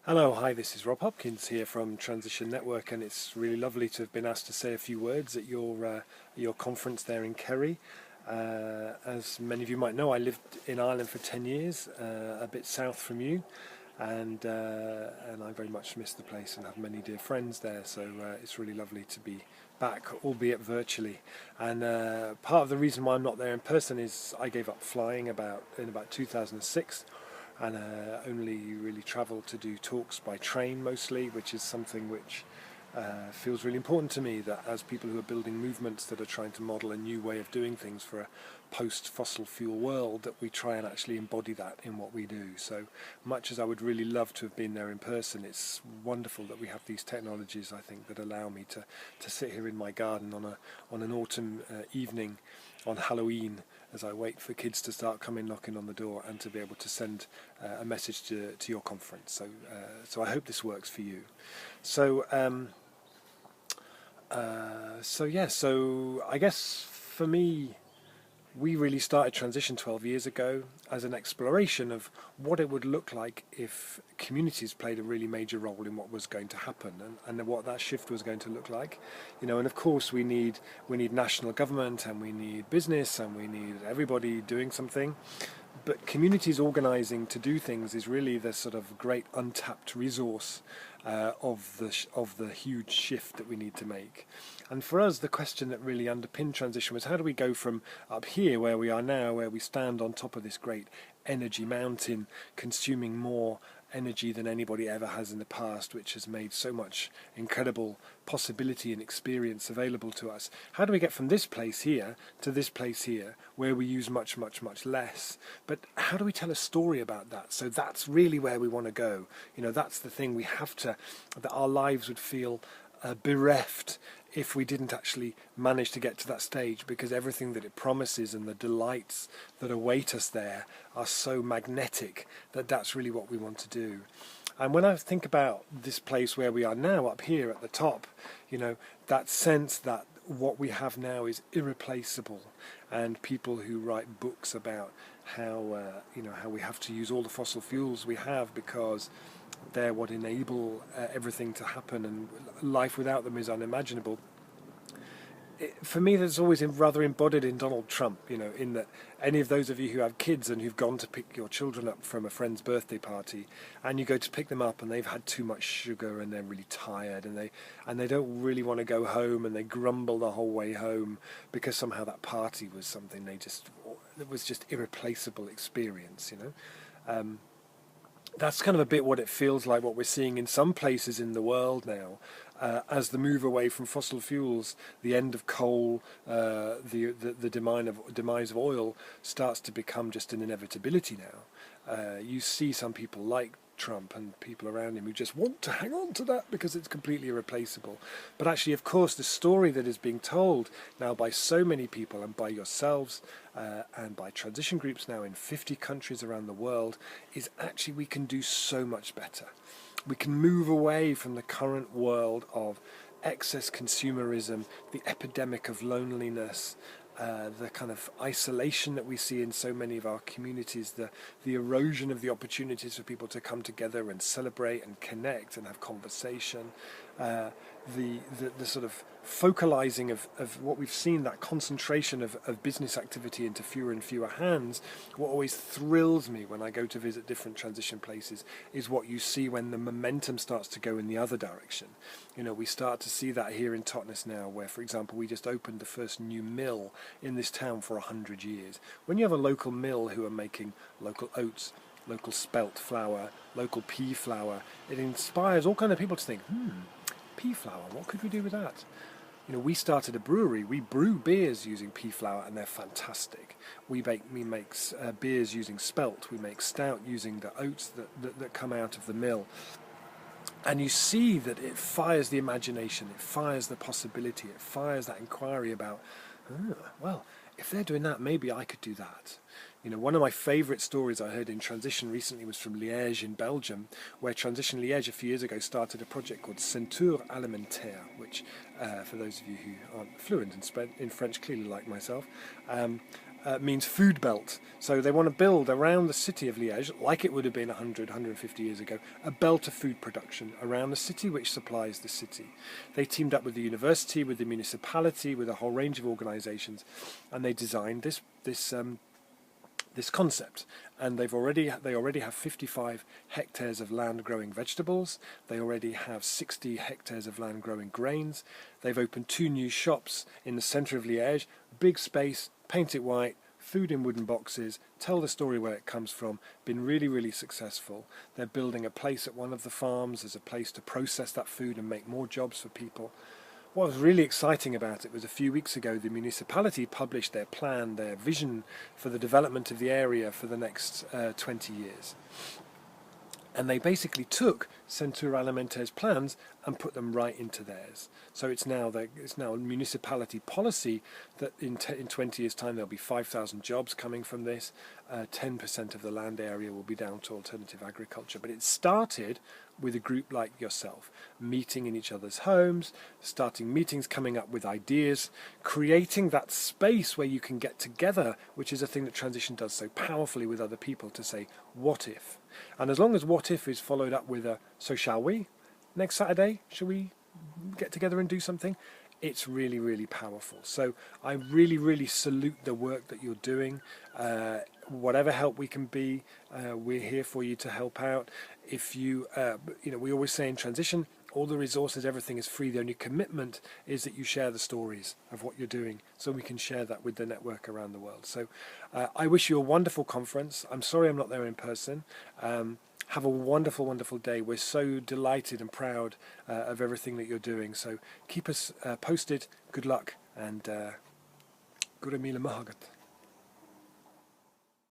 Hello, hi, this is Rob Hopkins here from Transition Network, and it's really lovely to have been asked to say a few words at your conference there in Kerry. As many of you might know, I lived in Ireland for 10 years, a bit south from you, and I very much miss the place and have many dear friends there, so it's really lovely to be back, albeit virtually. And part of the reason why I'm not there in person is I gave up flying in about 2006, and only really travel to do talks by train mostly, which is something which feels really important to me, that as people who are building movements that are trying to model a new way of doing things for a post-fossil fuel world, that we try and actually embody that in what we do. So much as I would really love to have been there in person, it's wonderful that we have these technologies, I think, that allow me to sit here in my garden on an autumn evening on Halloween as I wait for kids to start coming knocking on the door, and to be able to send a message to your conference. So I hope this works for you. So so I guess for me, we really started Transition 12 years ago as an exploration of what it would look like if communities played a really major role in what was going to happen, and what that shift was going to look like. And of course we need national government, and we need business, and we need everybody doing something. But communities organising to do things is really the sort of great untapped resource of the huge shift that we need to make. And for us, the question that really underpinned transition was, how do we go from up here where we are now, where we stand on top of this great energy mountain, consuming more energy than anybody ever has in the past, which has made so much incredible possibility and experience available to us. How do we get from this place here to this place here, where we use much, much, much less? But how do we tell a story about that? So that's really where we want to go. That's the thing. We have to, that our lives would feel bereft if we didn't actually manage to get to that stage, because everything that it promises and the delights that await us there are so magnetic that that's really what we want to do. And when I think about this place where we are now, up here at the top, that sense that what we have now is irreplaceable, and people who write books about how how we have to use all the fossil fuels we have because they're what enable everything to happen, and life without them is unimaginable. For me, that's always rather embodied in Donald Trump, in that any of those of you who have kids and who've gone to pick your children up from a friend's birthday party, and you go to pick them up and they've had too much sugar and they're really tired, and they don't really want to go home, and they grumble the whole way home because somehow that party was something it was just irreplaceable experience. That's kind of a bit what it feels like, what we're seeing in some places in the world now, as the move away from fossil fuels, the end of coal, the demise of oil starts to become just an inevitability now. You see some people like Trump and people around him who just want to hang on to that because it's completely irreplaceable. But actually, of course, the story that is being told now by so many people, and by yourselves and by transition groups now in 50 countries around the world, is actually we can do so much better. We can move away from the current world of excess consumerism, the epidemic of loneliness, the kind of isolation that we see in so many of our communities, the erosion of the opportunities for people to come together and celebrate and connect and have conversation, the sort of focalizing of what we've seen, that concentration of business activity into fewer and fewer hands. What always thrills me when I go to visit different transition places is what you see when the momentum starts to go in the other direction. We start to see that here in Totnes now, where, for example, we just opened the first new mill in this town for 100 years. When you have a local mill who are making local oats, local spelt flour, local pea flour, it inspires all kind of people to think, pea flour, what could we do with that? We started a brewery. We brew beers using pea flour, and they're fantastic. We make beers using spelt. We make stout using the oats that come out of the mill. And you see that it fires the imagination, it fires the possibility, it fires that inquiry about, well, if they're doing that, maybe I could do that. One of my favourite stories I heard in Transition recently was from Liège in Belgium, where Transition Liège a few years ago started a project called Ceinture Alimentaire, which, for those of you who aren't fluent in French, clearly like myself, means food belt. So they want to build around the city of Liège, like it would have been 100, 150 years ago, a belt of food production around the city which supplies the city. They teamed up with the university, with the municipality, with a whole range of organisations, and they designed this concept. And they already have 55 hectares of land growing vegetables. They already have 60 hectares of land growing grains. They've opened 2 new shops in the centre of Liège, big space, paint it white, food in wooden boxes, tell the story where it comes from, been really, really successful. They're building a place at one of the farms as a place to process that food and make more jobs for people. What was really exciting about it was a few weeks ago the municipality published their plan, their vision for the development of the area for the next 20 years. And they basically took Centre Alimentaires plans and put them right into theirs. So it's now a municipality policy that in 20 years' time there'll be 5,000 jobs coming from this. 10% of the land area will be down to alternative agriculture. But it started with a group like yourself, meeting in each other's homes, starting meetings, coming up with ideas, creating that space where you can get together, which is a thing that transition does so powerfully with other people, to say, what if? And as long as what if is followed up with a, so shall we? Next Saturday, shall we get together and do something? It's really, really powerful. So I really, really salute the work that you're doing. Whatever help we can be, we're here for you to help out. If you, we always say in transition, all the resources, everything is free. The only commitment is that you share the stories of what you're doing so we can share that with the network around the world. So I wish you a wonderful conference. I'm sorry I'm not there in person. Have a wonderful, wonderful day. We're so delighted and proud of everything that you're doing. So keep us posted. Good luck and Gura Mila Mahagat.